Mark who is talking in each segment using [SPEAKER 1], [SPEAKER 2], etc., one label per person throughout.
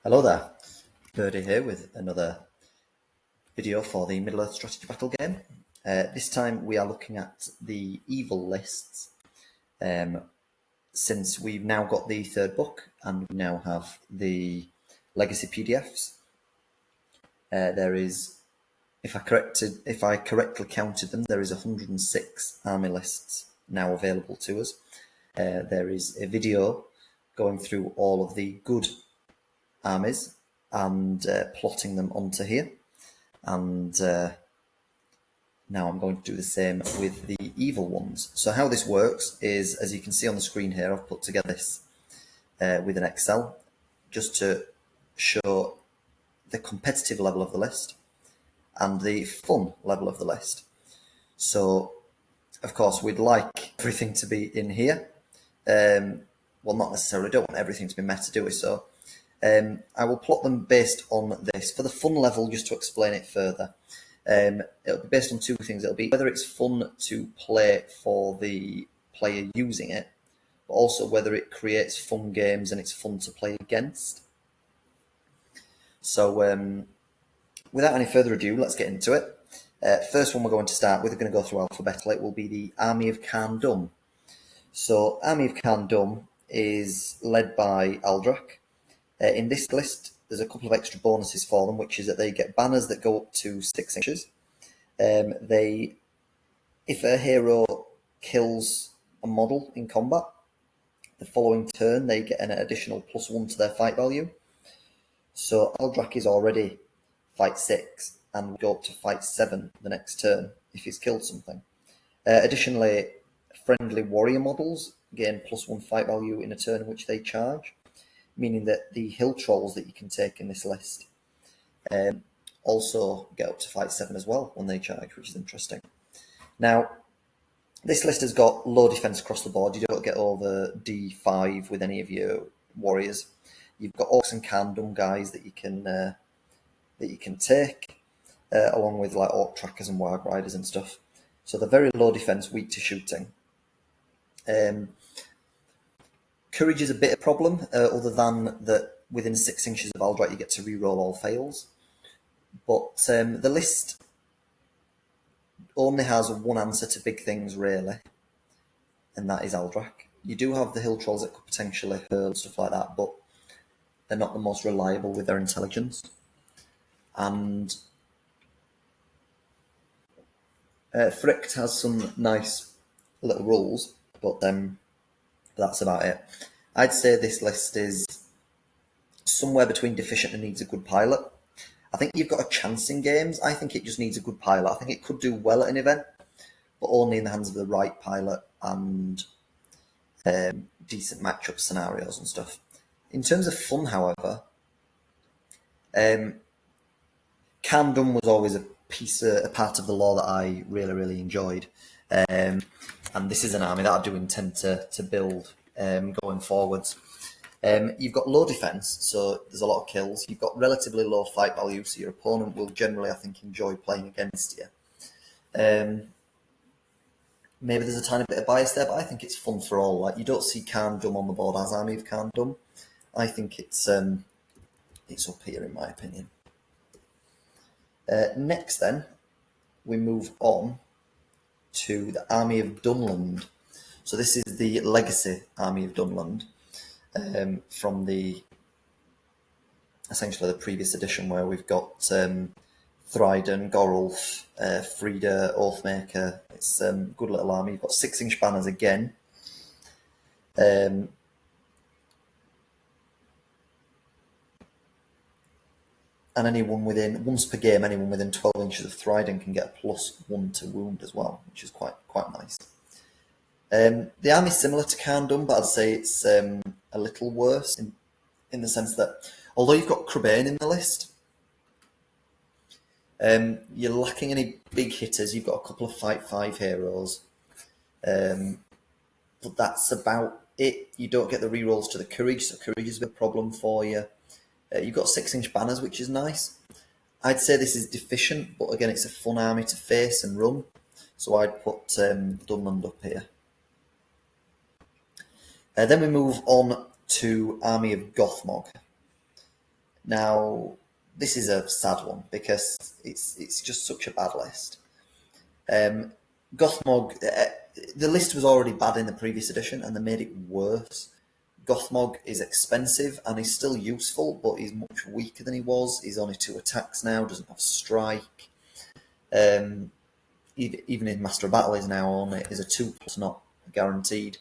[SPEAKER 1] Hello there, Birdie here with another video for the Middle-earth strategy battle game. This time we are looking at the evil lists, since we've now got the third book and we now have the legacy PDFs. There is, if I correctly counted them, there is 106 army lists now available to us. There is a video going through all of the good armies and plotting them onto here, and now I'm going to do the same with the evil ones. So how this works is, as you can see on the screen here, I've put together this with an Excel just to show the competitive level of the list and the fun level of the list. So of course we'd like everything to be in here. Well, not necessarily, don't want everything to be meta, do we? So I will plot them based on this. For the fun level, just to explain it further, it'll be based on two things. It'll be whether it's fun to play for the player using it, but also whether it creates fun games and it's fun to play against. So without any further ado, let's get into it. First one we're going to start with, we're going to go through alphabetically, it will be the Army of Kandum. So Army of Kandum is led by Aldrak. In this list, there's a couple of extra bonuses for them, which is that they get banners that go up to 6 inches. If a hero kills a model in combat, the following turn they get an additional +1 to their fight value. So Aldrak is already fight 6 and will go up to fight 7 the next turn if he's killed something. Additionally, friendly warrior models gain +1 fight value in a turn in which they charge, meaning that the hill trolls that you can take in this list also get up to fight 7 as well when they charge, which is interesting. Now, this list has got low defense across the board. You don't get over D5 with any of your warriors. You've got orcs and Kandum guys that you can take, along with like orc trackers and warg riders and stuff. So they're very low defense, weak to shooting. Courage is a bit of a problem, other than that within 6 inches of Aldrak you get to reroll all fails. But the list only has one answer to big things, really, and that is Aldrak. You do have the hill trolls that could potentially hurl and stuff like that, but they're not the most reliable with their intelligence. And Frict has some nice little rules, but that's about it. I'd say this list is somewhere between deficient and needs a good pilot. I think you've got a chance in games. I think it just needs a good pilot. I think it could do well at an event, but only in the hands of the right pilot and decent matchup scenarios and stuff. In terms of fun, however, Kandum was always a part of the lore that I really enjoyed. And this is an army that I do intend to build going forwards. You've got low defense, so there's a lot of kills. You've got relatively low fight value, so your opponent will generally, I think, enjoy playing against you. Maybe there's a tiny bit of bias there, but I think it's fun for all. Like, you don't see Kandum on the board as Army of Kandum. I think it's up here, in my opinion. Next, then, we move on to the Army of Dunland. So this is the legacy Army of Dunland from essentially the previous edition, where we've got Thryden, Gorulf, Frida, Oathmaker. It's a good little army. You've got 6-inch banners again. And once per game, anyone within 12 inches of Thryden can get a +1 to wound as well, which is quite nice. The army's similar to Kandum, but I'd say it's a little worse in the sense that although you've got Crabane in the list, you're lacking any big hitters. You've got a couple of Fight 5 heroes, but that's about it. You don't get the rerolls to the Courage, so Courage is a big problem for you. You've got 6-inch banners, which is nice. I'd say this is deficient, but again, it's a fun army to face and run, so I'd put Dunland up here. Then we move on to Army of Gothmog. Now, this is a sad one because it's just such a bad list. Gothmog, the list was already bad in the previous edition, and they made it worse. Gothmog is expensive and he's still useful, but he's much weaker than he was. He's only 2 attacks now, doesn't have strike. Even his Master of Battle is now on it, is a 2+, not guaranteed.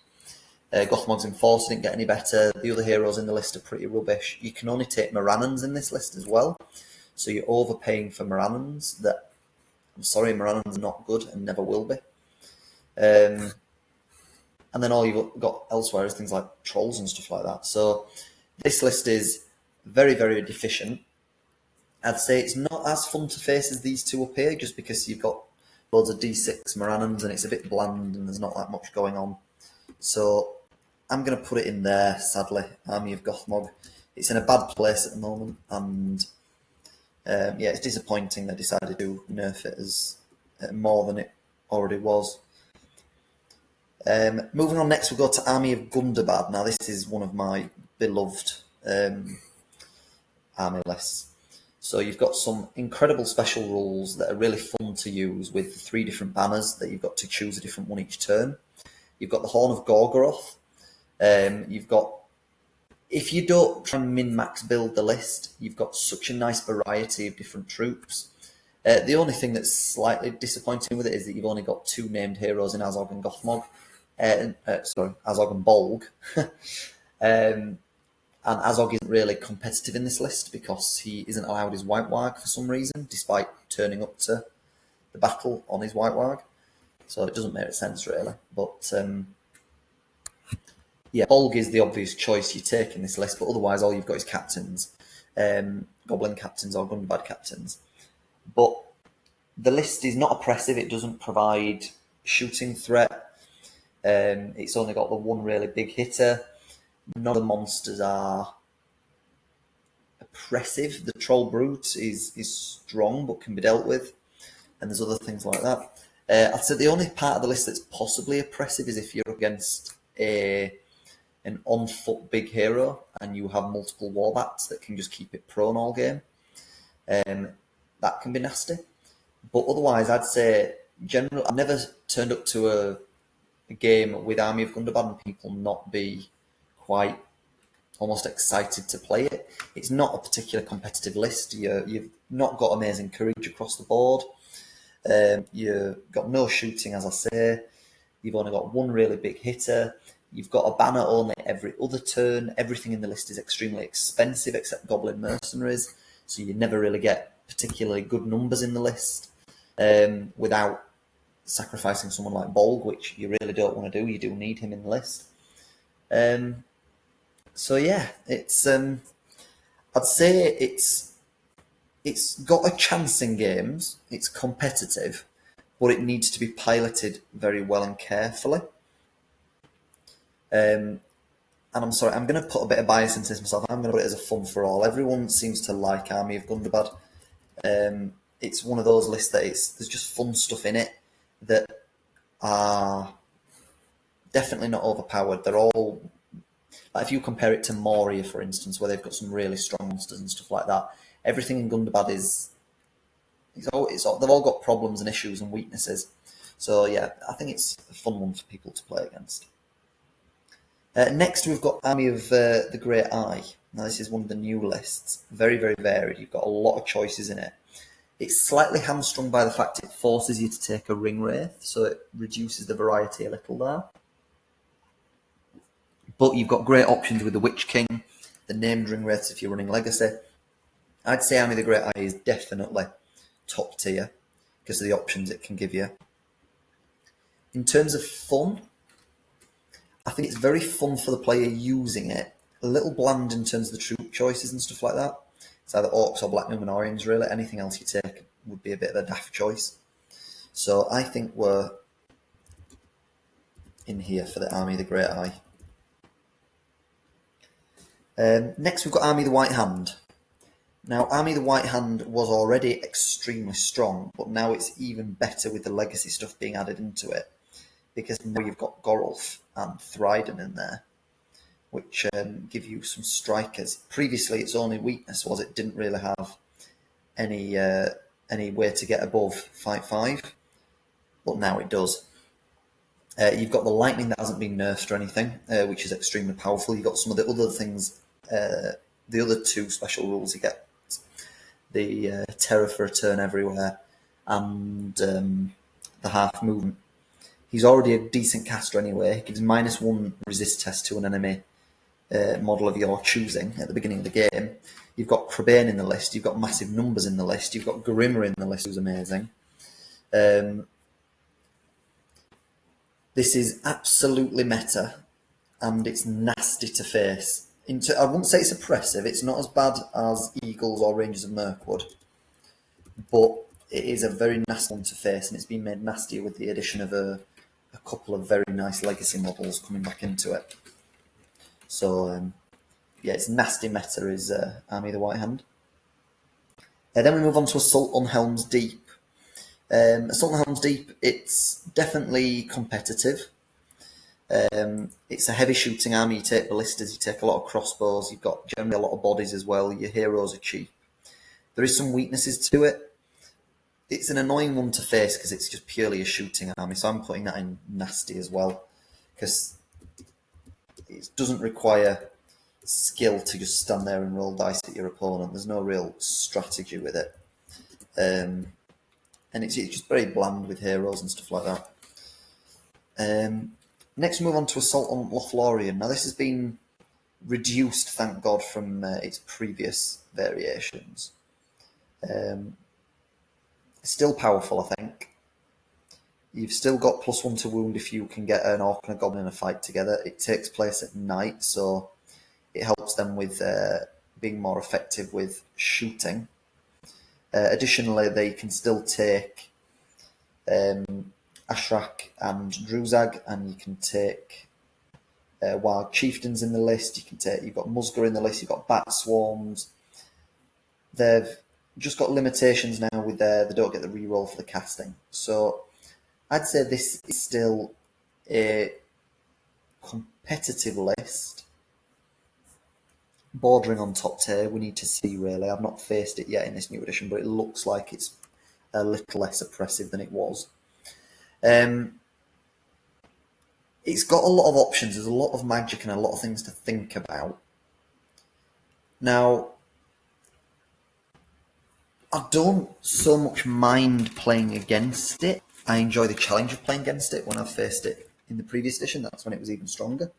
[SPEAKER 1] Gothmog's Enforcer didn't get any better. The other heroes in the list are pretty rubbish. You can only take Morannons in this list as well, so you're overpaying for Morannons. That, I'm sorry, Morannons are not good and never will be. And then all you've got elsewhere is things like trolls and stuff like that. So this list is very, very deficient. I'd say it's not as fun to face as these two up here, just because you've got loads of D6 Morannons and it's a bit bland and there's not that much going on. So I'm going to put it in there, sadly, Army of Gothmog. It's in a bad place at the moment, and yeah, it's disappointing they decided to nerf it as more than it already was. Moving on next, we'll go to Army of Gundabbad. Now, this is one of my beloved army lists. So you've got some incredible special rules that are really fun to use with 3 different banners that you've got to choose a different one each turn. You've got the Horn of Gorgoroth. You've got, if you don't try and min-max build the list, you've got such a nice variety of different troops. The only thing that's slightly disappointing with it is that you've only got 2 named heroes in Azog and Gothmog. Sorry, Azog and Bolg. And Azog isn't really competitive in this list because he isn't allowed his White Warg for some reason, despite turning up to the battle on his White Warg. So it doesn't make sense, really. But yeah, Bolg is the obvious choice you take in this list, but otherwise all you've got is captains. Goblin captains or Gundabbad captains. But the list is not oppressive. It doesn't provide shooting threat. It's only got the one really big hitter. None of the monsters are oppressive. The Troll Brute is strong but can be dealt with, and there's other things like that. I'd say the only part of the list that's possibly oppressive is if you're against an on-foot big hero and you have multiple warbats that can just keep it prone all game. That can be nasty. But otherwise, I'd say generally, I've never turned up to a game with Army of Gundabbad and people not be quite almost excited to play it. It's not a particular competitive list. You've not got amazing courage across the board. You've got no shooting, as I say. You've only got one really big hitter. You've got a banner only every other turn. Everything in the list is extremely expensive except Goblin Mercenaries, so you never really get particularly good numbers in the list without sacrificing someone like Bolg, which you really don't want to do. You do need him in the list. So yeah, it's I'd say it's got a chance in games. It's competitive, but it needs to be piloted very well and carefully. And I'm sorry, I'm going to put a bit of bias into this myself. I'm going to put it as a fun for all. Everyone seems to like Army of Gundabbad. It's one of those lists that there's just fun stuff in it that are definitely not overpowered. They're all, like if you compare it to Moria, for instance, where they've got some really strong monsters and stuff like that, everything in Gundabbad they've all got problems and issues and weaknesses. So yeah, I think it's a fun one for people to play against. Next, we've got Army of the Great Eye. Now, this is one of the new lists. Very, very varied. You've got a lot of choices in it. It's slightly hamstrung by the fact it forces you to take a Ring Wraith, so it reduces the variety a little there. But you've got great options with the Witch King, the named Ring Wraiths if you're running Legacy. I'd say Army of the Great Eye is definitely top tier because of the options it can give you. In terms of fun, I think it's very fun for the player using it. A little bland in terms of the troop choices and stuff like that. It's either Orcs or Black Numenorians, really. Anything else you take would be a bit of a daft choice. So I think we're in here for the Army of the Great Eye. Next, we've got Army of the White Hand. Now, Army of the White Hand was already extremely strong, but now it's even better with the legacy stuff being added into it, because now you've got Gorulf and Thryden in there. which give you some strikers. Previously, its only weakness was it didn't really have any way to get above 5/5, but now it does. You've got the lightning that hasn't been nerfed or anything, which is extremely powerful. You've got some of the other things, the other two special rules you get, the terror for a turn everywhere, and the half movement. He's already a decent caster anyway. He gives -1 resist test to an enemy model of your choosing at the beginning of the game. You've got Crabane in the list. You've got massive numbers in the list. You've got Grimmer in the list, who's amazing. This is absolutely meta, and it's nasty to face. I wouldn't say it's oppressive. It's not as bad as Eagles or Rangers of Mirkwood, but it is a very nasty one to face, and it's been made nastier with the addition of a couple of very nice legacy models coming back into it. So, yeah, it's nasty meta is Army of the White Hand. Then we move on to Assault on Helm's Deep. Assault on Helm's Deep, it's definitely competitive. It's a heavy shooting army. You take ballistas, you take a lot of crossbows, you've got generally a lot of bodies as well. Your heroes are cheap. There is some weaknesses to it. It's an annoying one to face because it's just purely a shooting army, so I'm putting that in nasty as well, because it doesn't require skill to just stand there and roll dice at your opponent. There's no real strategy with it. And it's just very bland with heroes and stuff like that. Next, we move on to Assault on Laflorian. Now, this has been reduced, thank God, from its previous variations. Still powerful, I think. You've still got +1 to wound if you can get an orc and a goblin in a fight together. It takes place at night, so it helps them with being more effective with shooting. Additionally, they can still take Ashrak and Druzag, and you can take Wild Chieftains in the list. You've got Musgra in the list. You've got Bat Swarms. They've just got limitations now with they don't get the reroll for the casting. So I'd say this is still a competitive list, bordering on top tier. We need to see, really. I've not faced it yet in this new edition, but it looks like it's a little less oppressive than it was. It's got a lot of options. There's a lot of magic and a lot of things to think about. Now, I don't so much mind playing against it. I enjoy the challenge of playing against it when I've faced it in the previous edition. That's when it was even stronger.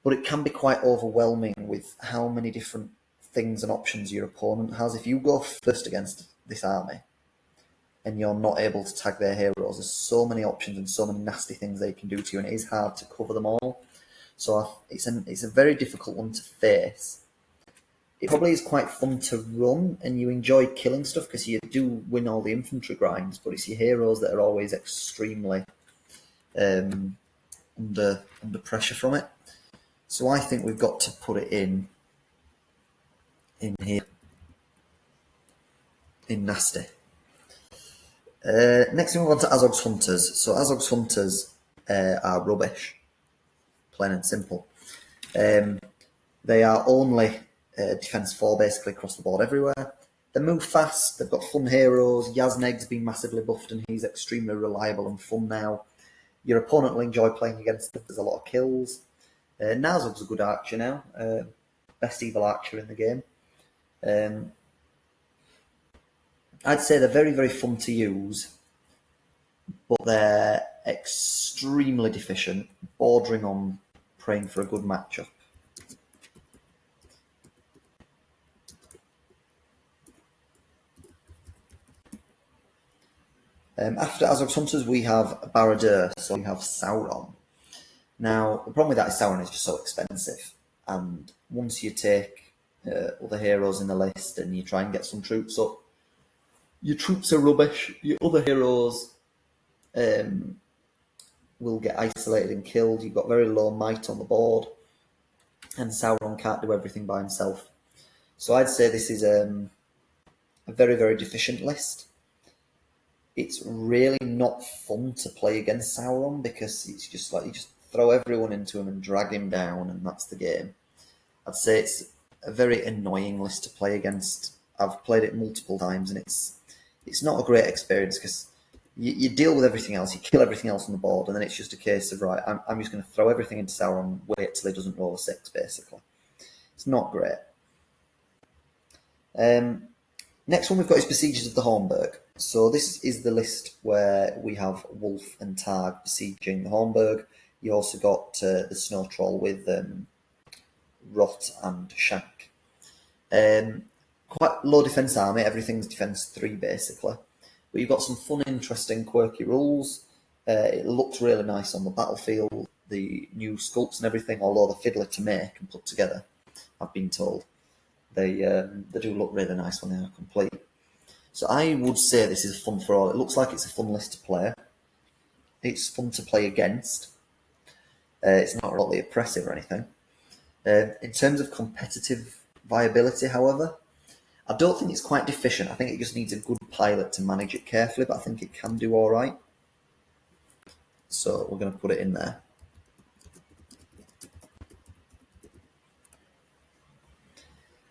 [SPEAKER 1] But it can be quite overwhelming with how many different things and options your opponent has. If you go first against this army and you're not able to tag their heroes, there's so many options and so many nasty things they can do to you, and it is hard to cover them all. So it's a very difficult one to face. It probably is quite fun to run, and you enjoy killing stuff because you do win all the infantry grinds, but it's your heroes that are always extremely under pressure from it. So I think we've got to put it in here, in nasty. Next we move on to Azog's Hunters. So Azog's Hunters are rubbish, plain and simple. They are only defense 4 basically across the board everywhere. They move fast, they've got fun heroes. Yazneg's been massively buffed and he's extremely reliable and fun now. Your opponent will enjoy playing against them. There's a lot of kills. Nazog's a good archer now, best evil archer in the game. I'd say they're very, very fun to use, but they're extremely deficient, bordering on praying for a good matchup. After Azog's Hunters, we have Barad-dûr, so we have Sauron. Now, the problem with that is Sauron is just so expensive, and once you take other heroes in the list and you try and get some troops up, your troops are rubbish, your other heroes will get isolated and killed, you've got very low might on the board, and Sauron can't do everything by himself. So I'd say this is a very, very deficient list. It's really not fun to play against Sauron because it's just like you just throw everyone into him and drag him down, and that's the game. I'd say it's a very annoying list to play against. I've played it multiple times, and it's not a great experience because you deal with everything else, you kill everything else on the board, and then it's just a case of, right, I'm just going to throw everything into Sauron, wait till he doesn't roll a 6, basically. It's not great. Next one we've got is Besiegers of the Hornburg. So this is the list where we have Wolf and Targ besieging the Hornburg. You also got the Snow Troll with Rot and Shank. Quite low defense army, everything's defense 3 basically. But you've got some fun, interesting, quirky rules. It looks really nice on the battlefield. The new sculpts and everything, although they're fiddly to make and put together, I've been told. They do look really nice when they are complete. So I would say this is fun for all. It looks like it's a fun list to play. It's fun to play against. It's not really oppressive or anything. In terms of competitive viability, however, I don't think it's quite deficient. I think it just needs a good pilot to manage it carefully, but I think it can do all right. So we're going to put it in there.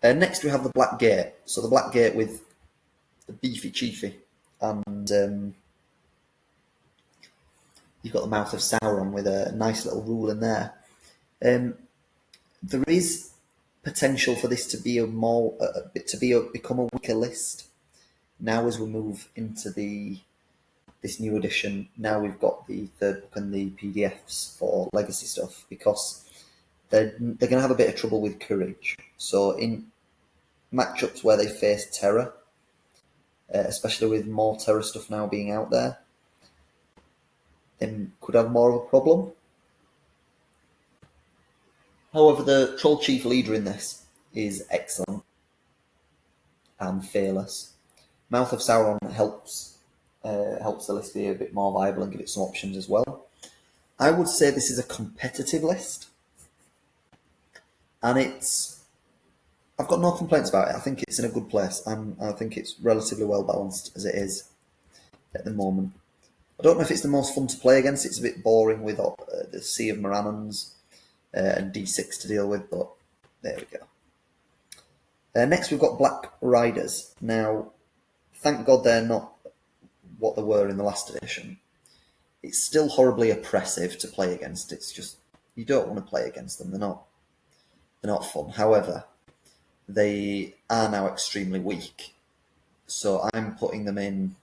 [SPEAKER 1] Next we have the Black Gate. So the Black Gate with the beefy chiefy, and you've got the Mouth of Sauron with a nice little rule in there. There is potential for this to be become a weaker list now as we move into this new edition. Now we've got the third book and the PDFs for legacy stuff, because they're going to have a bit of trouble with courage. So in matchups where they face terror, especially with more terror stuff now being out there, then could have more of a problem. However, the Troll Chief leader in this is excellent and fearless. Mouth of Sauron helps the list be a bit more viable and give it some options as well. I would say this is a competitive list, and I've got no complaints about it. I think it's in a good place, and I think it's relatively well balanced as it is at the moment. I don't know if it's the most fun to play against. It's a bit boring with the Sea of Morannons and D6 to deal with, but there we go. Next we've got Black Riders. Now, thank God they're not what they were in the last edition. It's still horribly oppressive to play against. It's just, you don't want to play against them. They're not fun. However, they are now extremely weak. So I'm putting them in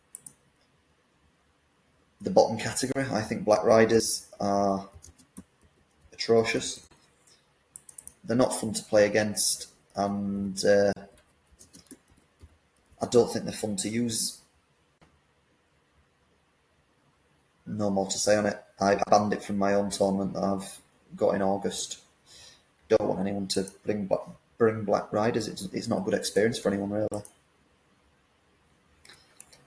[SPEAKER 1] the bottom category. I think Black Riders are atrocious. They're not fun to play against, and I don't think they're fun to use. No more to say on it. I banned it from my own tournament that I've got in August. Don't want anyone to bring Black Riders. It's not a good experience for anyone, really.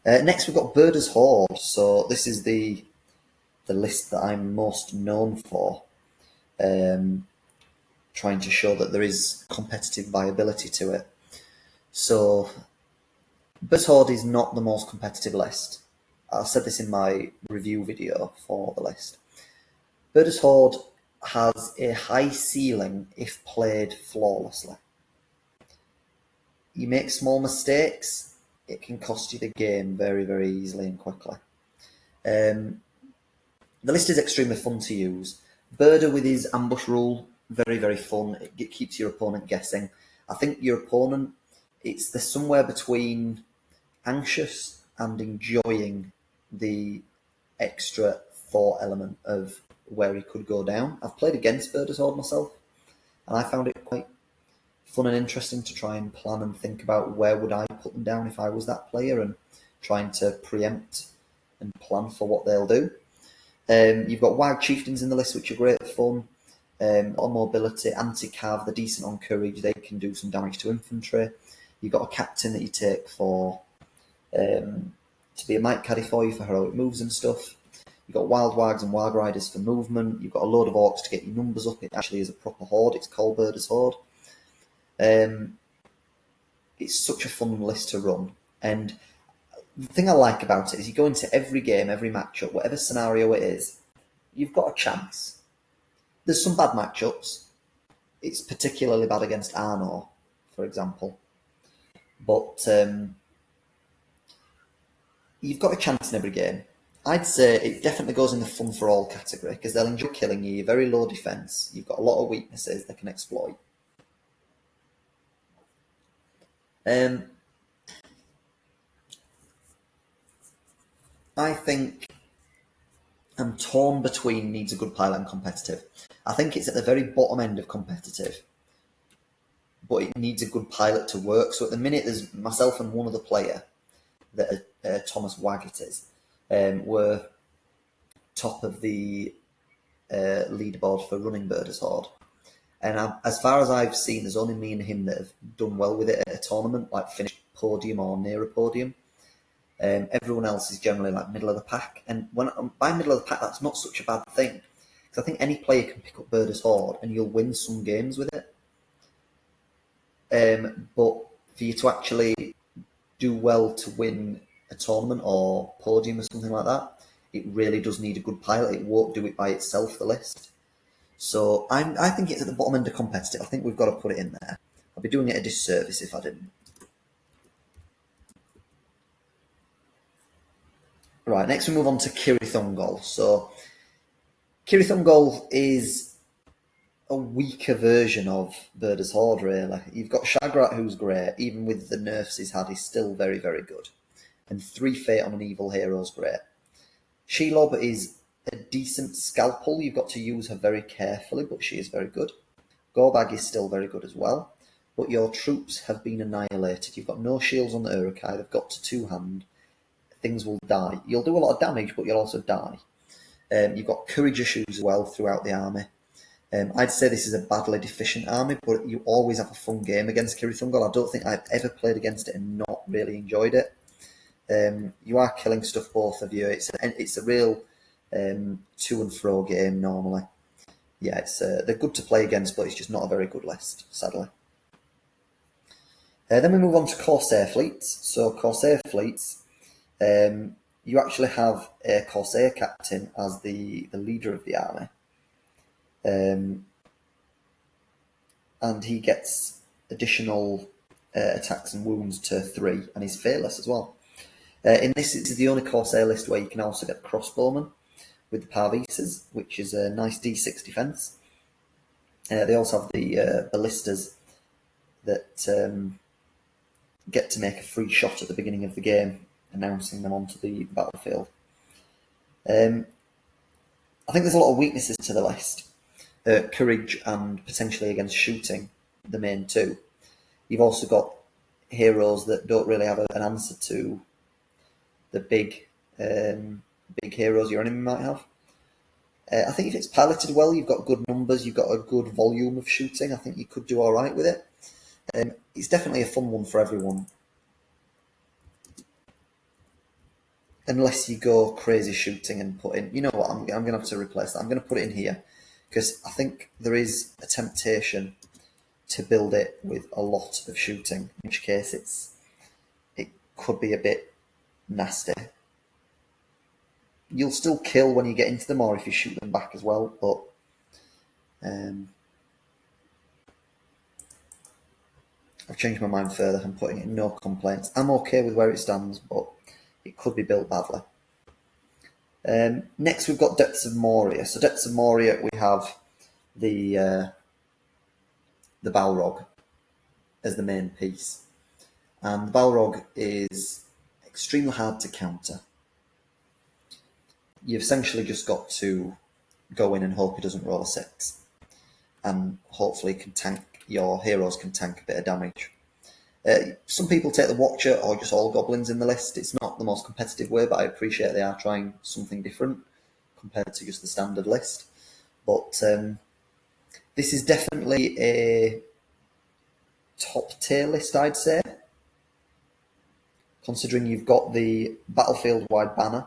[SPEAKER 1] Next we've got Birders Horde. So this is the list that I'm most known for, trying to show that there is competitive viability to it. So Birders Horde is not the most competitive list. I said this in my review video for the list. Birders Horde has a high ceiling if played flawlessly. You make small mistakes, it can cost you the game very, very easily and quickly. The list is extremely fun to use. Birder with his ambush rule, very, very fun. It keeps your opponent guessing. I think your opponent, they're somewhere between anxious and enjoying the extra thought element of where he could go down. I've played against Birders Horde myself, and I found it quite fun and interesting to try and plan and think about where would I put them down if I was that player, and trying to preempt and plan for what they'll do. You've got Wild Chieftains in the list, which are great fun. On mobility, anti-cav, they're decent on courage. They can do some damage to infantry. You've got a captain that you take for to be a might caddy for you for heroic moves and stuff. You've got Wild Wags and Wild Riders for movement. You've got a load of orcs to get your numbers up. It actually is a proper horde. It's called Birders Horde. It's such a fun list to run. And the thing I like about it is you go into every game, every matchup, whatever scenario it is, you've got a chance. there's some bad matchups. It's particularly bad against Arnor, for example. But you've got a chance in every game. I'd say it definitely goes in the fun for all category because they'll enjoy killing you. You're very low defense. You've got a lot of weaknesses they can exploit. I think I'm torn between needs a good pilot and competitive. I think it's at the very bottom end of competitive, but it needs a good pilot to work. So at the minute, there's myself and one other player, that Thomas Waggett is, were top of the leaderboard for running Birders Horde. And as far as I've seen, there's only me and him that have done well with it at a tournament, like finished podium or near a podium. Everyone else is generally like middle of the pack. And when by middle of the pack, that's not such a bad thing. Because I think any player can pick up Birders Horde and you'll win some games with it. But for you to actually do well to win a tournament or podium or something like that, it really does need a good pilot. It won't do it by itself, the list. So I think it's at the bottom end of competitive. I think we've got to put it in there. I'd be doing it a disservice if I didn't. Right, next we move on to Kirthol. So Kirthol is a weaker version of Birders Horde, really. You've got Shagrat, who's great. Even with the nerfs he's had, he's still very, very good. And 3 Fate on an evil hero is great. Shelob is a decent scalpel. You've got to use her very carefully, but she is very good. Gorbag is still very good as well. But your troops have been annihilated. You've got no shields on the Uruk-hai. They've got to two-hand. Things will die. You'll do a lot of damage, but you'll also die. You've got courage issues as well throughout the army. I'd say this is a badly deficient army, but you always have a fun game against Kirthol. I don't think I've ever played against it and not really enjoyed it. You are killing stuff, both of you. It's a real to and fro game normally. Yeah, they're good to play against, but it's just not a very good list, sadly. Then we move on to Corsair fleets. So Corsair fleets, you actually have a Corsair captain as the leader of the army. And he gets additional attacks and wounds to 3, and he's fearless as well. In this, it's the only Corsair list where you can also get crossbowmen with the Parvises, which is a nice D6 defense. They also have the ballistas that get to make a free shot at the beginning of the game, announcing them onto the battlefield. I think there's a lot of weaknesses to the list. Courage and potentially against shooting, the main two. You've also got heroes that don't really have an answer to the big heroes your enemy might have. I think if it's piloted well, you've got good numbers, you've got a good volume of shooting. I think you could do all right with it. It's definitely a fun one for everyone. Unless you go crazy shooting and put in... You know what, I'm going to have to replace that. I'm going to put it in here because I think there is a temptation to build it with a lot of shooting, in which case it could be a bit nasty. You'll still kill when you get into them or if you shoot them back as well, but I've changed my mind further. I'm putting it in no complaints. I'm okay with where it stands, but it could be built badly. Next, we've got Depths of Moria. So Depths of Moria, we have the Balrog as the main piece. And the Balrog is extremely hard to counter. You've essentially just got to go in and hope he doesn't roll a 6. And hopefully your heroes can tank a bit of damage. Some people take the Watcher or just all goblins in the list. It's not the most competitive way, but I appreciate they are trying something different compared to just the standard list. But this is definitely a top tier list, I'd say. Considering you've got the battlefield-wide banner,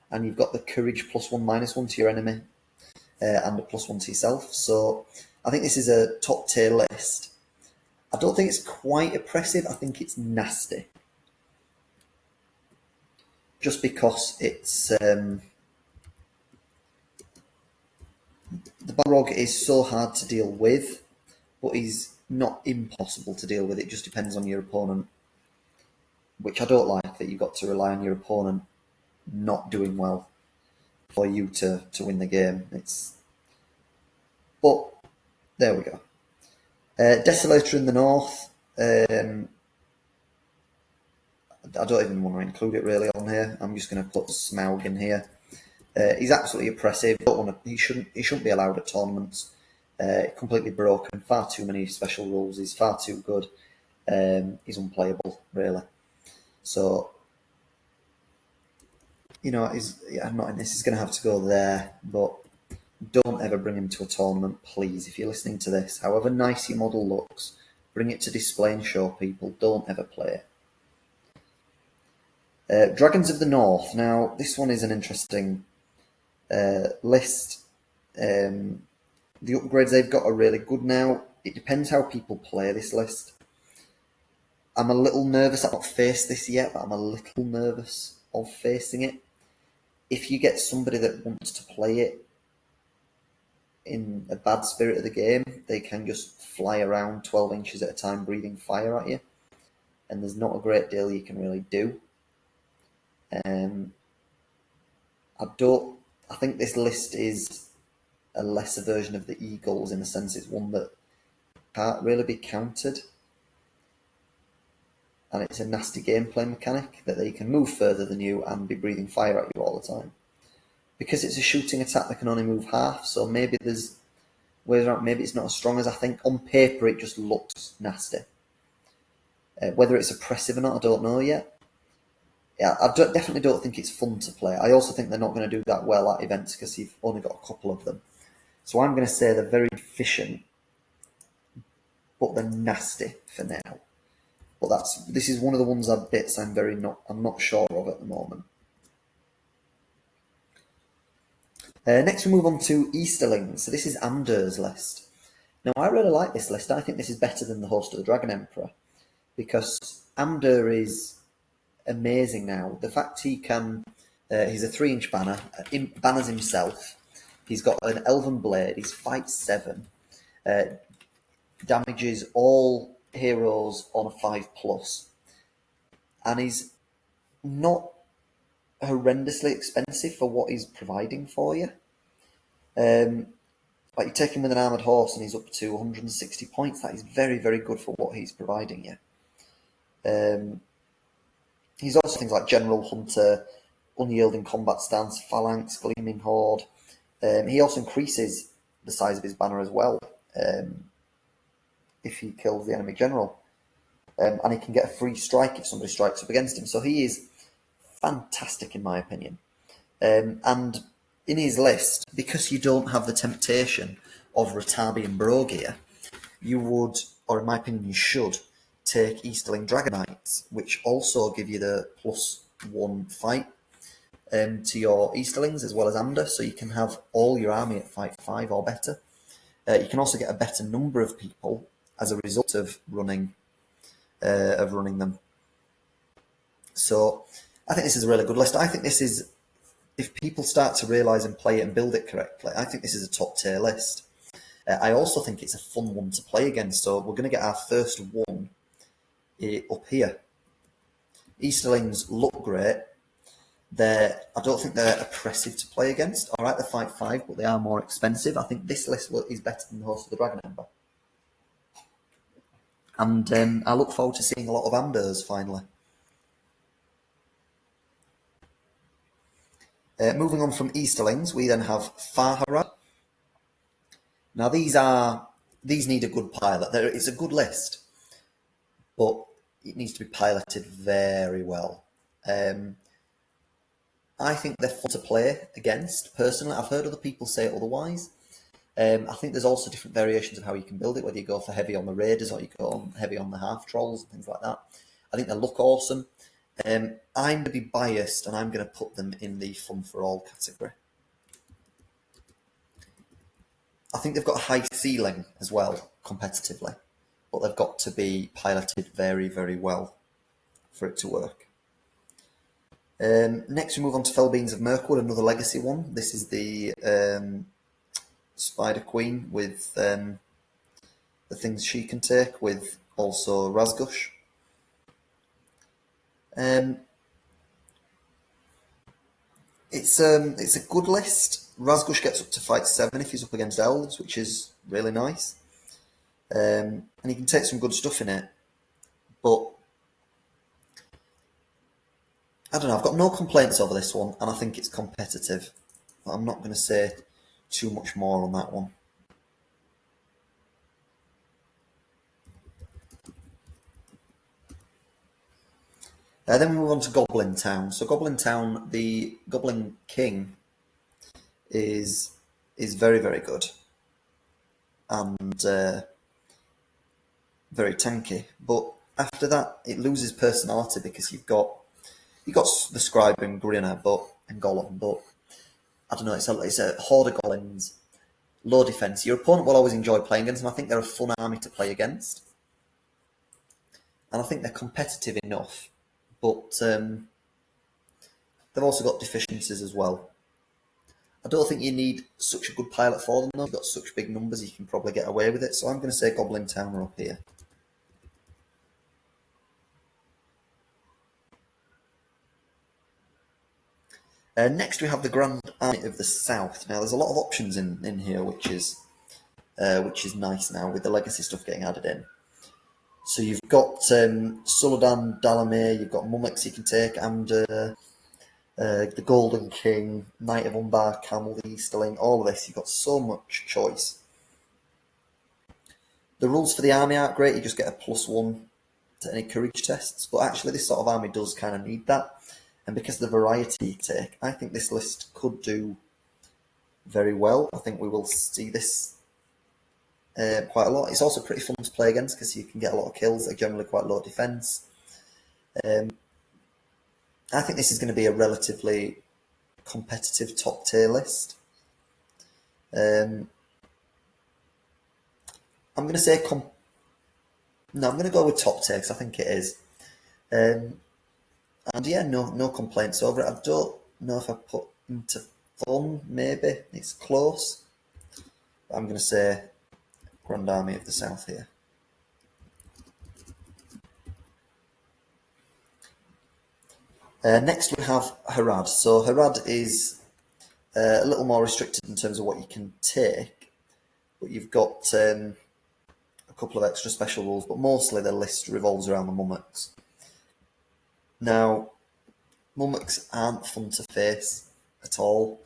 [SPEAKER 1] and you've got the courage +1/-1 to your enemy, and a +1 to yourself. So I think this is a top tier list. I don't think it's quite oppressive. I think it's nasty. Just because it's... the The Balrog is so hard to deal with, but he's not impossible to deal with. It just depends on your opponent, which I don't like, that you've got to rely on your opponent not doing well for you to win the game. But there we go. Desillator in the north. I don't even want to include it really on here. I'm just going to put Smaug in here. He's absolutely oppressive. He shouldn't be allowed at tournaments. Completely broken. Far too many special rules. He's far too good. He's unplayable, really. So, I'm not in this. He's going to have to go there. But don't ever bring him to a tournament, please. If you're listening to this, however nice your model looks, bring it to display and show people. Don't ever play it. Dragons of the North. Now, this one is an interesting list. The upgrades they've got are really good now. It depends how people play this list. I'm a little nervous. I've not faced this yet, but I'm a little nervous of facing it. If you get somebody that wants to play it in a bad spirit of the game, they can just fly around 12 inches at a time breathing fire at you, and there's not a great deal you can really do. I think this list is a lesser version of the Eagles, in the sense it's one that can't really be countered, and it's a nasty gameplay mechanic that they can move further than you and be breathing fire at you all the time. Because it's a shooting attack, they can only move half, so maybe there's ways around. Maybe it's not as strong as I think. On paper, it just looks nasty. Whether it's oppressive or not, I don't know yet. Yeah, definitely don't think it's fun to play. I also think they're not going to do that well at events because you've only got a couple of them. So I'm going to say they're very efficient, but they're nasty for now. But this is one of the ones I'm not sure of at the moment. Next we move on to Easterlings. So this is Amder's list. Now I really like this list. I think this is better than the Host of the Dragon Emperor, because Amder is amazing now. The fact he can, he's a 3-inch banner, banners himself. He's got an Elven Blade. He's fight 7, damages all heroes on a 5+, and he's not horrendously expensive for what he's providing for you. Like, you take him with an armoured horse and he's up to 160 points. That is very, very good for what he's providing you. He's also things like General Hunter, Unyielding Combat Stance, Phalanx, Gleaming Horde. He also increases the size of his banner as well, if he kills the enemy general. And he can get a free strike if somebody strikes up against him. So he is fantastic in my opinion. And in his list, because you don't have the temptation of Ratabi and Brogear, you would, or in my opinion you should, take Easterling Dragon Knights, which also give you the +1 fight to your Easterlings as well as Amder, so you can have all your army at fight 5 or better. You can also get a better number of people as a result of running them. So I think this is a really good list. I think this is, if people start to realise and play it and build it correctly, I think this is a top tier list. I also think it's a fun one to play against, so we're going to get our first one up here. Easterlings look great. I don't think they're oppressive to play against. All right, they're fight 5, but they are more expensive. I think this list is better than the Host of the Dragon Emperor. And I look forward to seeing a lot of Amders finally. Moving on from Easterlings, we then have Farah. Now these need a good pilot. It's a good list, but it needs to be piloted very well. I think they're fun to play against, personally. I've heard other people say otherwise. I think there's also different variations of how you can build it, whether you go for heavy on the raiders or you go heavy on the half-trolls and things like that. I think they look awesome. I'm going to be biased and I'm going to put them in the fun for all category. I think they've got a high ceiling as well, competitively, but they've got to be piloted very, very well for it to work. Next we move on to Fellbeings of Mirkwood, another legacy one. This is the Spider Queen with the things she can take, with also Razgush. It's a good list. Razgush gets up to fight 7 if he's up against elves, which is really nice. And he can take some good stuff in it. But I don't know, I've got no complaints over this one, and I think it's competitive. But I'm not going to say too much more on that one. Then we move on to Goblin Town. So Goblin Town, the Goblin King is very, very good. And very tanky. But after that, it loses personality because you've got the Scribe and Grinner and Gollum, but I don't know, it's a horde of golems, low defense. Your opponent will always enjoy playing against them. I think they're a fun army to play against. And I think they're competitive enough, but they've also got deficiencies as well. I don't think you need such a good pilot for them, though. You've got such big numbers, you can probably get away with it. So I'm going to say Goblin Town are up here. Next we have the Grand Army of the South. Now there's a lot of options in here, which is nice now with the legacy stuff getting added in. So you've got Suladan, Dalamir, you've got Mummox you can take, and the Golden King, Knight of Umbar, Camel, the Easterling, all of this. You've got so much choice. The rules for the army aren't great. You just get a +1 to any courage tests, but actually this sort of army does kind of need that. And because of the variety you take, I think this list could do very well. I think we will see this quite a lot. It's also pretty fun to play against because you can get a lot of kills. They're generally quite low defense. I think this is going to be a relatively competitive top tier list. I'm going to say I'm going to go with top tier because I think it is. And yeah, no complaints over it. I don't know if I put into fun, maybe. It's close. But I'm going to say Grand Army of the South here. Next we have Harad. So Harad is a little more restricted in terms of what you can take, but you've got a couple of extra special rules, but mostly the list revolves around the Mummox. Now, Mummox aren't fun to face at all.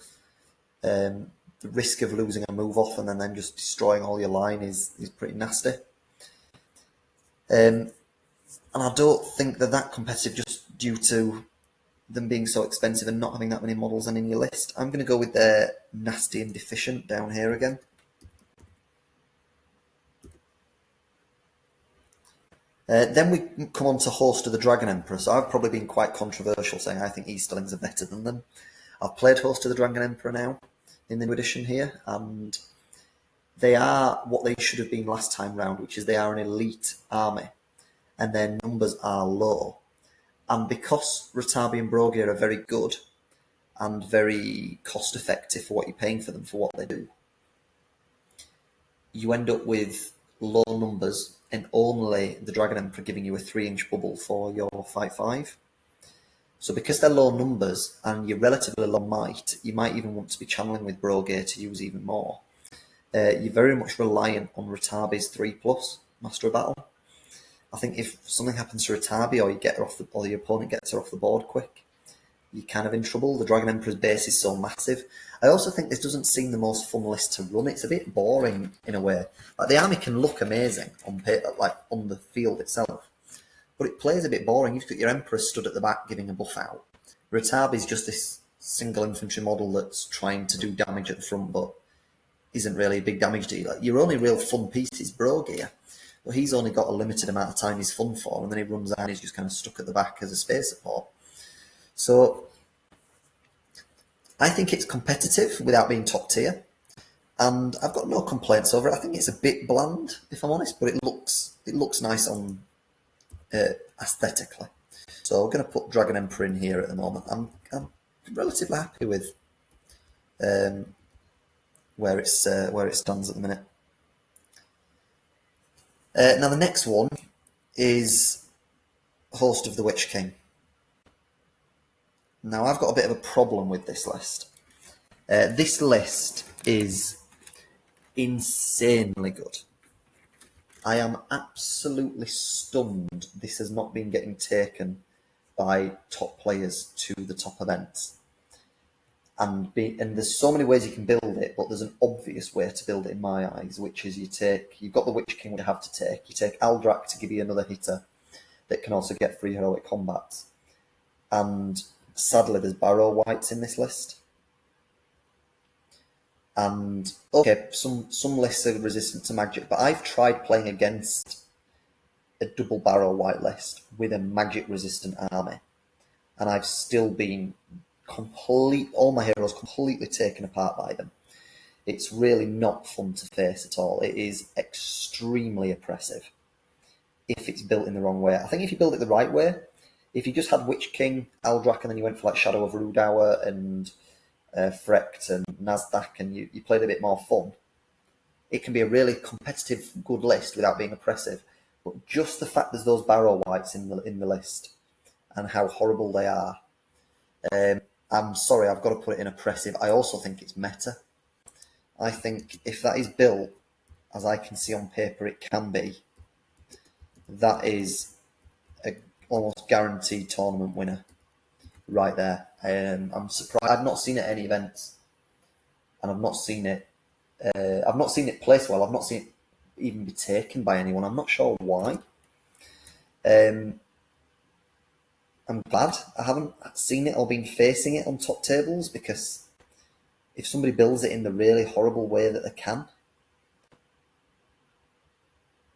[SPEAKER 1] The risk of losing a move off and then just destroying all your line is pretty nasty. And I don't think they're that competitive just due to them being so expensive and not having that many models in your list. I'm going to go with their nasty and deficient down here again. Then we come on to Host of the Dragon Emperor. So I've probably been quite controversial saying I think Easterlings are better than them. I've played Host of the Dragon Emperor now in the new edition here, and they are what they should have been last time round, which is they are an elite army, and their numbers are low. And because Ratabi and Brogia are very good and very cost effective for what you're paying for them for what they do, you end up with low numbers and only the Dragon Emperor giving you a 3-inch bubble for your fight 5. So because they're low numbers and you're relatively low might, you might even want to be channeling with Brogia to use even more. You're very much reliant on Ratabi's 3+ Master of Battle. I think if something happens to Ratabi or you get her off or your opponent gets her off the board quick, you're kind of in trouble. The Dragon Emperor's base is so massive. I also think this doesn't seem the most fun list to run. It's a bit boring in a way. Like the army can look amazing on paper, like on the field itself, but it plays a bit boring. You've got your Emperor stood at the back giving a buff out. Ratabi's just this single infantry model that's trying to do damage at the front, but isn't really a big damage dealer. Your only real fun piece is Brogia. Well, he's only got a limited amount of time he's fun for, and then he runs out and he's just kind of stuck at the back as a space support. So I think it's competitive without being top tier, and I've got no complaints over it. I think it's a bit bland, if I'm honest, but it looks nice on aesthetically. So we're going to put Dragon Emperor in here at the moment. I'm relatively happy with where it stands at the minute. Now the next one is Host of the Witch King. Now I've got a bit of a problem with this list. This list is insanely good. I am absolutely stunned this has not been getting taken by top players to the top events. And there's so many ways you can build it, but there's an obvious way to build it in my eyes, which is you've got the Witch King you have to take. You take Aldrak to give you another hitter that can also get 3 heroic combats. And sadly, there's Barrow Wights in this list. And okay, some lists are resistant to magic, but I've tried playing against a double Barrow Wight list with a magic resistant army, and I've still been all my heroes completely taken apart by them. It's really not fun to face at all. It is extremely oppressive if it's built in the wrong way. I think if you build it the right way, if you just had Witch King, Aldrak, and then you went for like Shadow of Rudour and Frecht and Nasdaq, and you played a bit more fun, it can be a really competitive, good list without being oppressive. But just the fact there's those Barrow Wights in the list and how horrible they are, I'm sorry, I've got to put it in oppressive. I also think it's meta. I think if that is built, as I can see on paper it can be, that is a almost guaranteed tournament winner right there. I'm surprised. I've not seen it at any events, and I've not seen it. I've not seen it place well. I've not seen it even be taken by anyone. I'm not sure why. I'm glad I haven't seen it or been facing it on top tables, because if somebody builds it in the really horrible way that they can,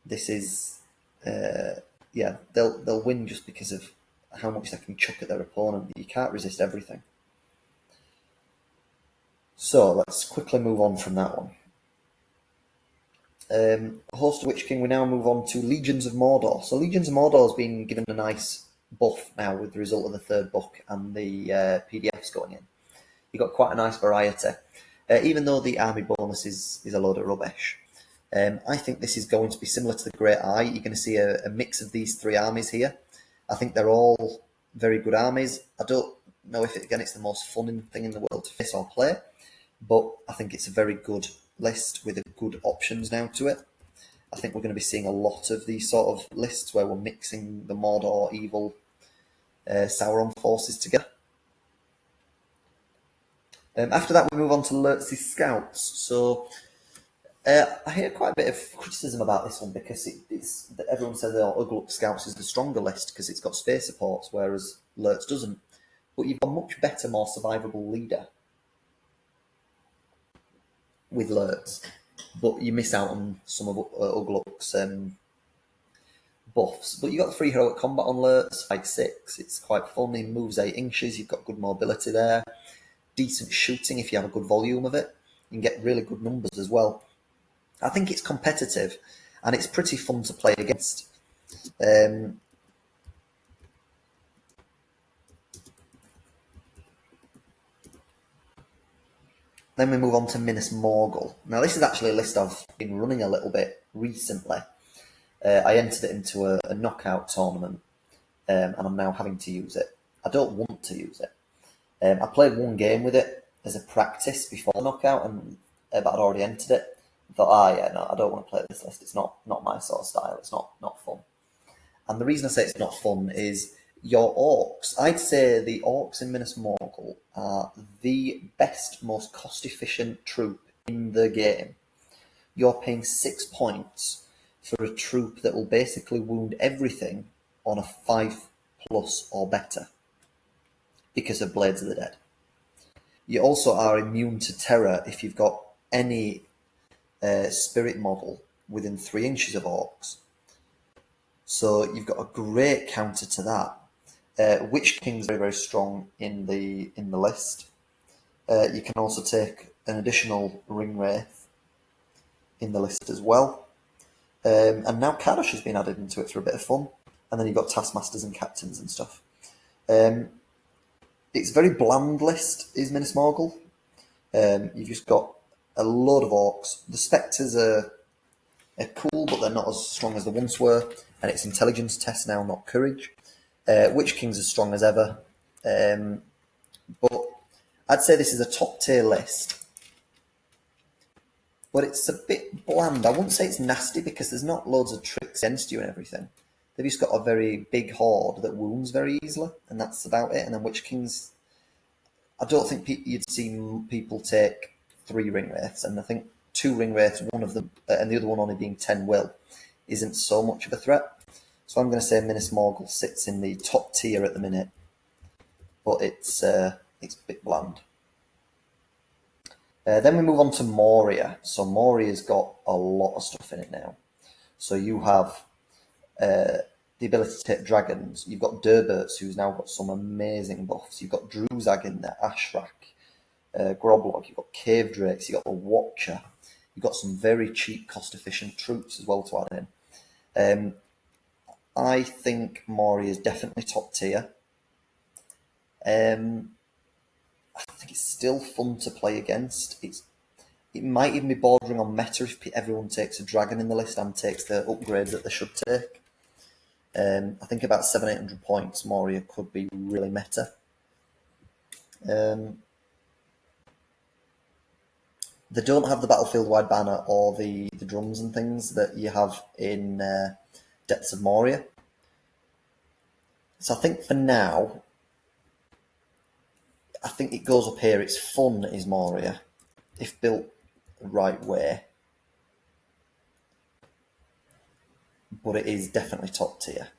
[SPEAKER 1] this is they'll win just because of how much they can chuck at their opponent. You can't resist everything. So let's quickly move on from that one. Host of Witch King, we now move on to Legions of Mordor. So Legions of Mordor has been given a nice buff now with the result of the third book and the PDFs going in. You've got quite a nice variety. Even though the army bonus is a load of rubbish. I think this is going to be similar to the Great Eye. You're going to see a mix of these 3 armies here. I think they're all very good armies. I don't know if it's the most fun thing in the world to face or play, but I think it's a very good list with good options now to it. I think we're going to be seeing a lot of these sort of lists where we're mixing the Mordor evil Sauron forces together. After that, we move on to Lurtz's Scouts. So I hear quite a bit of criticism about this one, because everyone says Ugluk Scouts is the stronger list because it's got space supports, whereas Lurtz doesn't. But you've got a much better, more survivable leader with Lurtz, but you miss out on some of Ugluk's buffs. But you've got the 3 heroic combat on Lurtz, 5/6. It's quite fun. He moves 8 inches. You've got good mobility there. Decent shooting if you have a good volume of it. You can get really good numbers as well. I think it's competitive, and it's pretty fun to play against. Then we move on to Minas Morgul. Now, this is actually a list I've been running a little bit recently. I entered it into a knockout tournament, and I'm now having to use it. I don't want to use it. I played 1 game with it as a practice before knockout, but I'd already entered it. I thought, I don't want to play this list. It's not my sort of style. It's not fun. And the reason I say it's not fun is your orcs. I'd say the orcs in Minas Morgul are the best, most cost-efficient troop in the game. You're paying 6 points for a troop that will basically wound everything on a 5+ or better because of Blades of the Dead. You also are immune to terror if you've got any spirit model within 3 inches of orcs. So you've got a great counter to that. Witch King's very, very strong in the list. You can also take an additional Ring Wraith in the list as well. And now Kadosh has been added into it for a bit of fun. And then you've got Taskmasters and Captains and stuff. It's a very bland list, is Minas Morgul. You've just got a load of orcs. The spectres are cool, but they're not as strong as they once were, and it's intelligence test now, not courage. Witch King's as strong as ever, but I'd say this is a top tier list. But it's a bit bland. I wouldn't say it's nasty because there's not loads of tricks against you and everything. They've just got a very big horde that wounds very easily, and that's about it. And then Witch Kings, I don't think you'd see people take 3 ring wraiths, and I think 2 ring wraiths, one of them, and the other one only being 10 will, isn't so much of a threat. So I'm going to say Minas Morgul sits in the top tier at the minute, but it's a bit bland. Then we move on to Moria. So Moria's got a lot of stuff in it now. So you have the ability to take dragons. You've got Durberts, who's now got some amazing buffs. You've got Druzag in there, Ashrak, Groblog. You've got Cave Drakes. You've got the Watcher. You've got some very cheap, cost-efficient troops as well to add in. I think Moria is definitely top tier. I think it's still fun to play against. It might even be bordering on meta if everyone takes a dragon in the list and takes the upgrades that they should take. I think about 700-800 points, Moria could be really meta. They don't have the battlefield-wide banner or the drums and things that you have in Depths of Moria. So I think for now, I think it goes up here. It's fun, is Moria, if built the right way. But it is definitely top tier.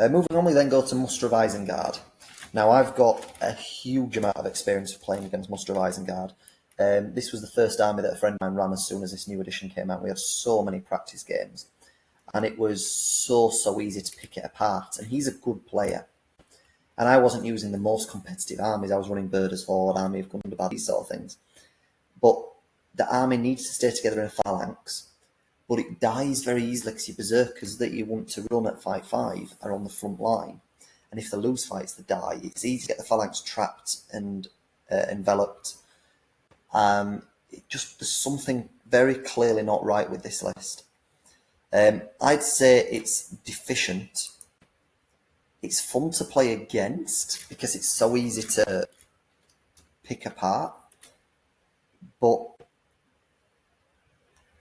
[SPEAKER 1] Moving on, we then go to Mustra of Eisenard. Now, I've got a huge amount of experience of playing against Mustra of Eisenard. This was the first army that a friend of mine ran as soon as this new edition came out. We had so many practice games. And it was so easy to pick it apart. And he's a good player. And I wasn't using the most competitive armies. I was running Birders Horde, Army of Gundabbad, these sort of things. But the army needs to stay together in a phalanx. But it dies very easily because your berserkers that you want to run at fight 5 are on the front line. And if they lose fights, they die. It's easy to get the phalanx trapped and enveloped. There's something very clearly not right with this list. I'd say it's deficient. It's fun to play against because it's so easy to pick apart. But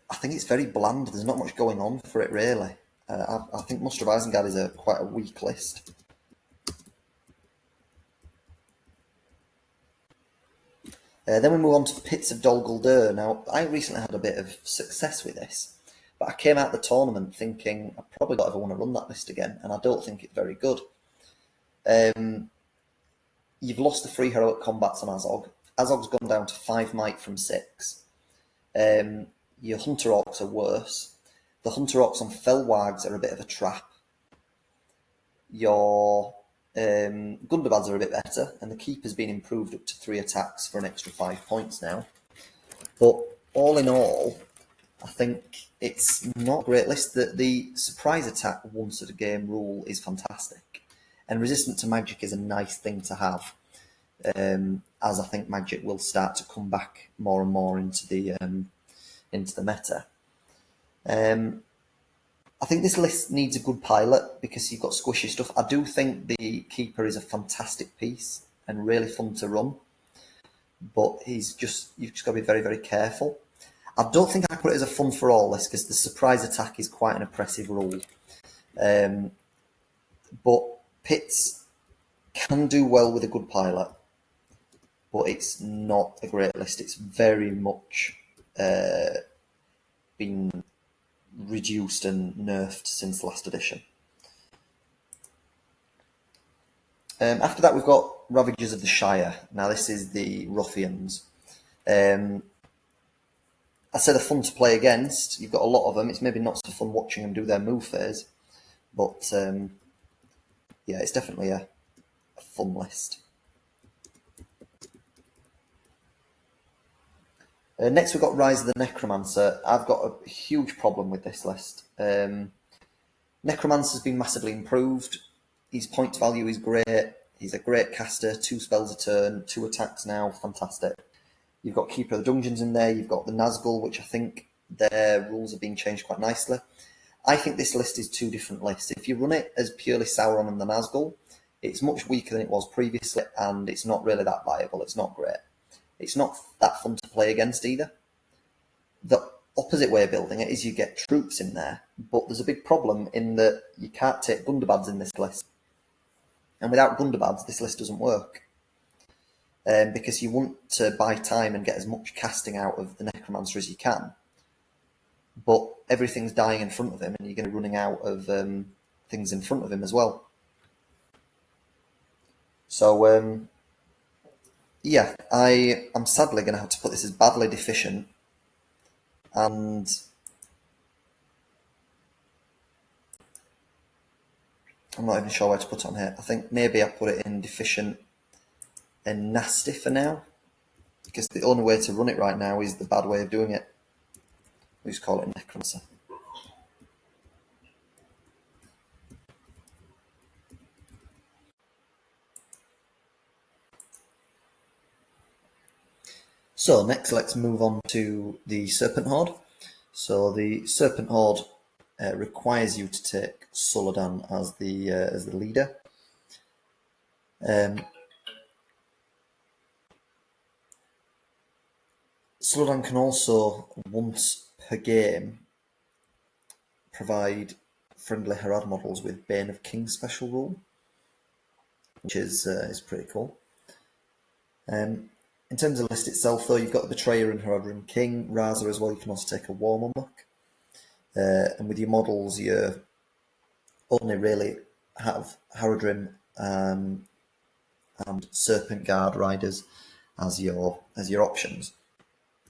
[SPEAKER 1] I think it's very bland. There's not much going on for it, really. I think Mustra of Eisenard is quite a weak list. Then we move on to Pits of Dol Guldur. Now, I recently had a bit of success with this. But I came out of the tournament thinking I probably don't ever want to run that list again, and I don't think it's very good. You've lost the 3 heroic combats on Azog. Azog's gone down to 5 might from 6. Your Hunter Orcs are worse. The Hunter Orcs on Felwags are a bit of a trap. Your Gundabbads are a bit better, and the Keeper's been improved up to 3 attacks for an extra 5 points now. But all in all, I think it's not a great list. The surprise attack once at a game rule is fantastic. And resistant to magic is a nice thing to have, as I think magic will start to come back more and more into the meta. I think this list needs a good pilot because you've got squishy stuff. I do think the Keeper is a fantastic piece and really fun to run, but you've just got to be very, very careful. I don't think I put it as a fun for all list because the surprise attack is quite an oppressive rule. But Pits can do well with a good pilot, but it's not a great list. It's very much been reduced and nerfed since the last edition. After that, we've got Ravagers of the Shire. Now, this is the Ruffians. I say they're fun to play against. You've got a lot of them. It's maybe not so fun watching them do their move phase, but yeah, it's definitely a fun list. Next, we've got Rise of the Necromancer. I've got a huge problem with this list. Necromancer's been massively improved. His point value is great. He's a great caster, 2 spells a turn, 2 attacks now, fantastic. You've got Keeper of the Dungeons in there, you've got the Nazgul, which I think their rules have been changed quite nicely. I think this list is 2 different lists. If you run it as purely Sauron and the Nazgul, it's much weaker than it was previously, and it's not really that viable. It's not great. It's not that fun to play against either. The opposite way of building it is you get troops in there, but there's a big problem in that you can't take Gundabbads in this list. And without Gundabbads, this list doesn't work. Because you want to buy time and get as much casting out of the Necromancer as you can. But everything's dying in front of him, and you're going to be running out of things in front of him as well. So, yeah, I'm sadly going to have to put this as badly deficient. And I'm not even sure where to put it on here. I think maybe I put it in deficient and nasty for now, because the only way to run it right now is the bad way of doing it. We just call it Necromancer. So next, let's move on to the Serpent Horde. So the Serpent Horde requires you to take Suladan as the leader. Suladan can also, once per game, provide friendly Harad models with Bane of King special rule, which is pretty cool. In terms of the list itself, though, you've got the Betrayer and Haradrim King, Raza as well. You can also take a War Monarch. And with your models, you only really have Haradrim and Serpent Guard Riders as your options.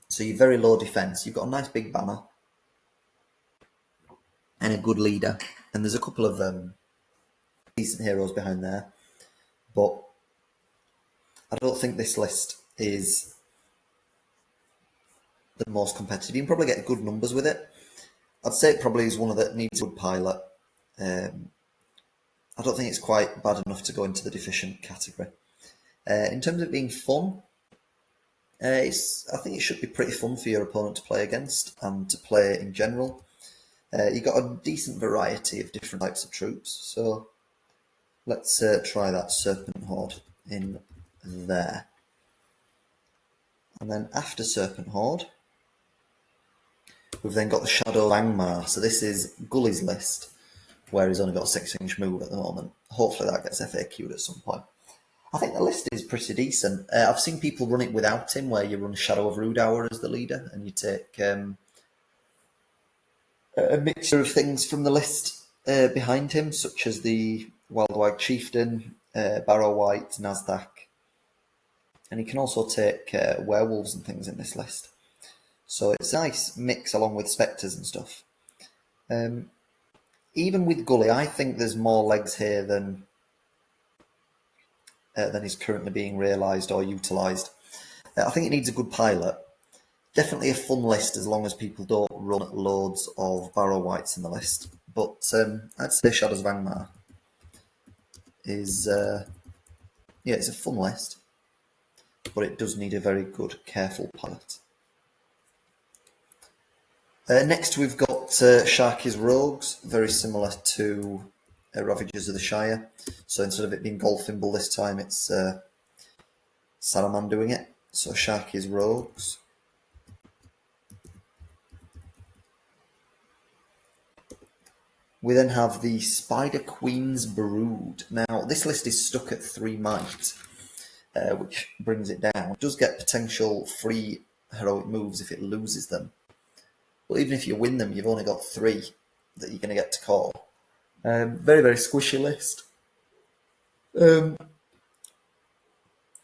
[SPEAKER 1] So you're very low defense. You've got a nice big banner and a good leader, and there's a couple of decent heroes behind there, but I don't think this list is the most competitive. You can probably get good numbers with it. I'd say it probably is one that needs a good pilot. I don't think it's quite bad enough to go into the deficient category. In terms of being fun, I think it should be pretty fun for your opponent to play against and to play in general. You've got a decent variety of different types of troops, so let's try that Serpent Horde in there. And then after Serpent Horde, we've then got the Shadow of Angmar. So this is Gully's list, where he's only got a 6-inch move at the moment. Hopefully that gets FAQ'd at some point. I think the list is pretty decent. I've seen people run it without him, where you run Shadow of Rudour as the leader, and you take a mixture of things from the list behind him, such as the Wild Chieftain, Barrow White, Nazdak. And he can also take werewolves and things in this list. So it's a nice mix along with spectres and stuff. Even with Gully, I think there's more legs here than is currently being realised or utilised. I think it needs a good pilot. Definitely a fun list as long as people don't run loads of Barrow Whites in the list. But I'd say Shadows of Angmar is, it's a fun list, but it does need a very good, careful pilot. Next we've got Sharky's Rogues, very similar to Ravagers of the Shire. So instead of it being Golfimble this time, it's Saruman doing it. So Sharky's Rogues. We then have the Spider Queen's Brood. Now, this list is stuck at 3 might, which brings it down. It does get potential free heroic moves if it loses them. But even if you win them, you've only got 3 that you're going to get to call. Very, very squishy list. I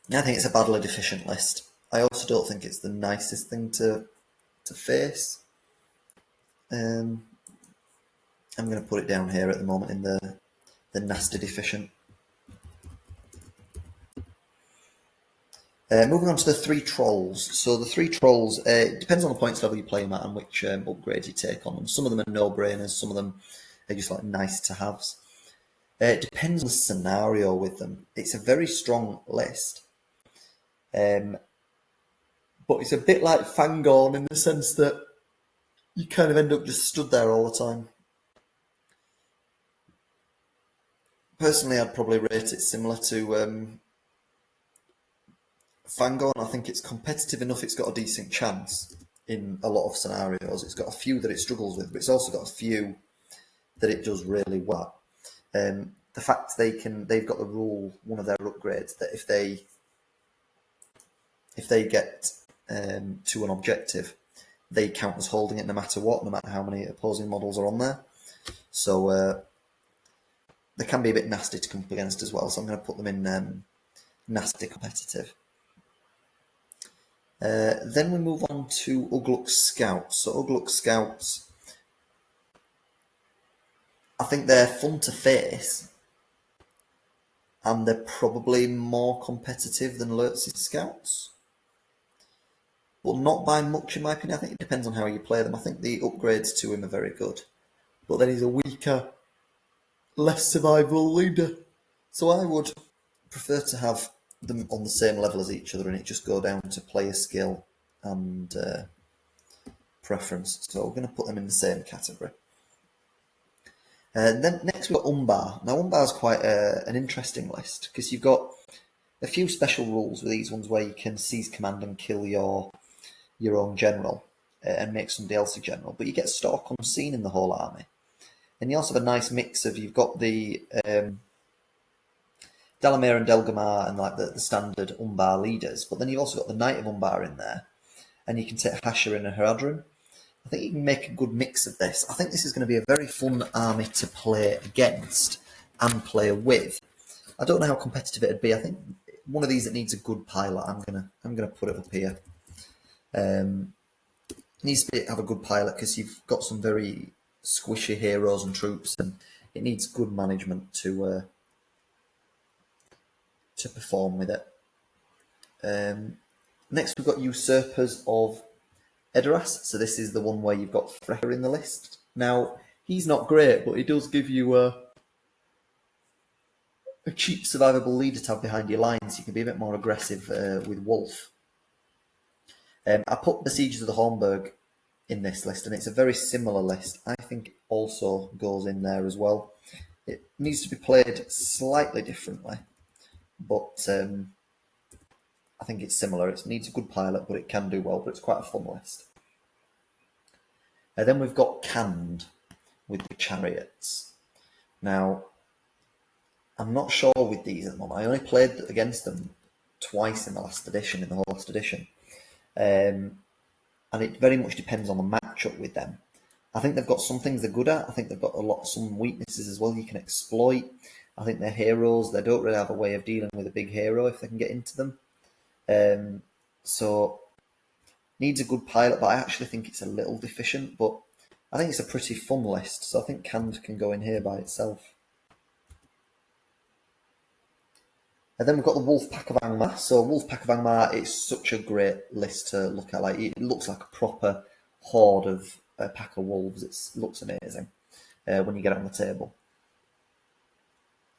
[SPEAKER 1] think it's a badly deficient list. I also don't think it's the nicest thing to face. I'm going to put it down here at the moment in the nasty deficient. Moving on to the 3 Trolls. So the 3 Trolls, it depends on the points level you play them at and which upgrades you take on them. Some of them are no-brainers, some of them are just like nice-to-haves. It depends on the scenario with them. It's a very strong list. But it's a bit like Fangorn in the sense that you kind of end up just stood there all the time. Personally, I'd probably rate it similar to Fangorn. I think it's competitive enough, it's got a decent chance in a lot of scenarios. It's got a few that it struggles with, but it's also got a few that it does really well. The fact they've got the rule, one of their upgrades, that if they get to an objective, they count as holding it no matter what, no matter how many opposing models are on there. So they can be a bit nasty to come up against as well. So I'm going to put them in nasty competitive. Then we move on to Ugluk Scouts. So Ugluk Scouts, I think they're fun to face, and they're probably more competitive than Lurtz's Scouts. But not by much, in my opinion. I think it depends on how you play them. I think the upgrades to him are very good. But then he's a weaker, less survival leader. So I would prefer to have them on the same level as each other, and it just go down to player skill and preference. So we're going to put them in the same category. Then next we've got Umbar. Now Umbar is quite an interesting list because you've got a few special rules with these ones where you can seize command and kill your own general and make somebody else a general, but you get Stalk Unseen in the whole army. And you also have a nice mix of, you've got the Dalamir and Delgamar and like the standard Umbar leaders, but then you've also got the Knight of Umbar in there, and you can take Hasharin and Haradrim. I think you can make a good mix of this. I think this is going to be a very fun army to play against and play with. I don't know how competitive it'd be. I think one of these that needs a good pilot, I'm gonna put it up here. Needs to have a good pilot because you've got some very squishy heroes and troops, and it needs good management to perform with it. Next, we've got Usurpers of Edoras. So this is the one where you've got Frecker in the list. Now, he's not great, but he does give you a cheap survivable leader to have behind your lines. You can be a bit more aggressive with Wolf. I put Besiegers of the Hornburg in this list, and it's a very similar list. I think it also goes in there as well. It needs to be played slightly differently, but I think it's similar. It needs a good pilot, but it can do well, but it's quite a fun list. Then we've got Canned with the Chariots. Now, I'm not sure with these at the moment. I only played against them twice in the last edition, in the whole last edition. And it very much depends on the matchup with them. I think they've got some things they're good at. I think they've got some weaknesses as well you can exploit. I think they're heroes. They don't really have a way of dealing with a big hero if they can get into them. So needs a good pilot, but I actually think it's a little deficient. But I think it's a pretty fun list, so I think Canned can go in here by itself. And then we've got the Wolfpack of Angmar. So Wolfpack of Angmar is such a great list to look at. Like, it looks like a proper horde of a pack of wolves. It looks amazing when you get it on the table.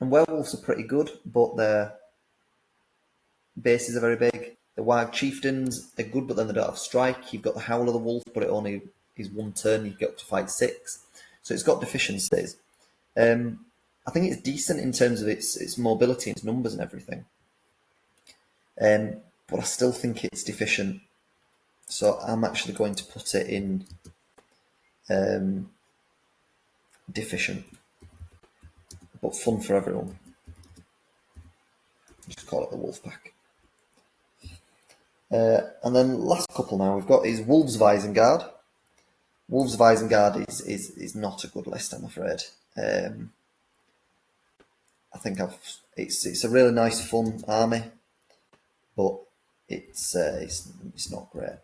[SPEAKER 1] And werewolves are pretty good, but their bases are very big. The Wild Chieftains are good, but then they don't have strike. You've got the Howl of the Wolf, but it only is one turn. You get up to fight 6. So it's got deficiencies. I think it's decent in terms of its mobility, its numbers and everything. But I still think it's deficient. So I'm actually going to put it in deficient. But fun for everyone. Just call it the Wolfpack. And then last couple now we've got is Wolves of Isengard. Wolves of Isengard is not a good list, I'm afraid. I think it's a really nice, fun army, but it's not great.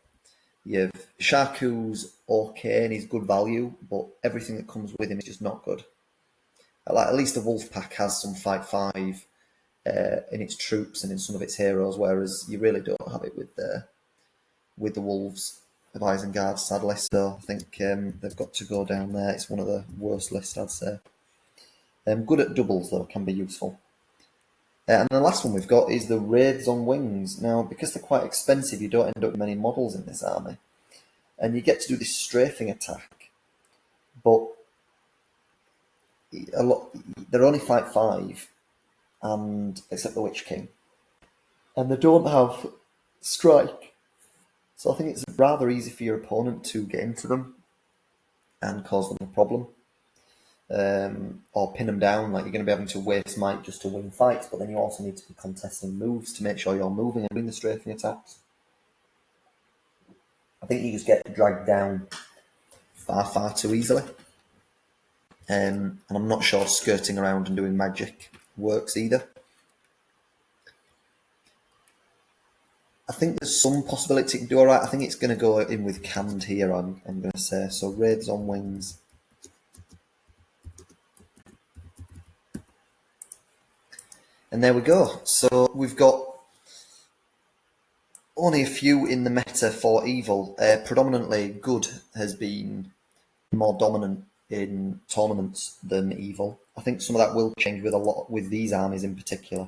[SPEAKER 1] You have Sharku's okay and he's good value, but everything that comes with him is just not good. Like, at least the Wolfpack has some Fight 5 in its troops and in some of its heroes, whereas you really don't have it with the Wolves of Isengard, sadly. So I think they've got to go down there. It's one of the worst lists, I'd say. Good at doubles though, can be useful. And the last one we've got is the Wraiths on Wings. Now, because they're quite expensive, you don't end up with many models in this army. And you get to do this strafing attack. But they're only fight 5, and except the Witch King. And they don't have strike. So I think it's rather easy for your opponent to get into them and cause them a problem. Or pin them down, like you're going to be having to waste might just to win fights, but then you also need to be contesting moves to make sure you're moving and doing the strafing attacks. I think you just get dragged down far too easily. And I'm not sure skirting around and doing magic works either. I think there's some possibility it can do alright. I think it's going to go in with canned here, I'm going to say. So Wraiths on Wings. And there we go. So we've got only a few in the meta for evil. Predominantly good has been more dominant in tournaments than evil. I think some of that will change with these armies in particular.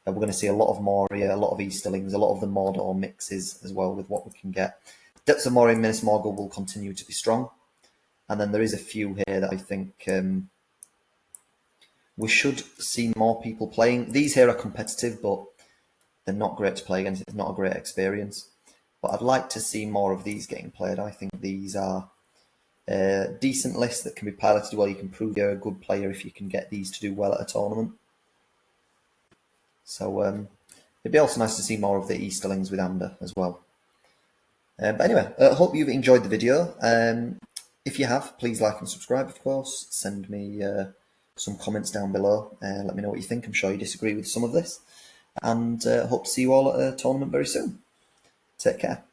[SPEAKER 1] We're going to see a lot of Moria, a lot of Easterlings, a lot of the Mordor mixes as well with what we can get. Depths of Moria and Minas Morgul will continue to be strong. And then there is a few here that I think we should see more people playing. These here are competitive, but they're not great to play against. It's not a great experience. But I'd like to see more of these getting played. I think these are decent lists that can be piloted well. You can prove you're a good player if you can get these to do well at a tournament. So it'd be also nice to see more of the Easterlings with Amber as well. But anyway, I hope you've enjoyed the video. If you have, please like and subscribe, of course. Send me some comments down below. Let me know what you think. I'm sure you disagree with some of this. And hope to see you all at a tournament very soon. Take care.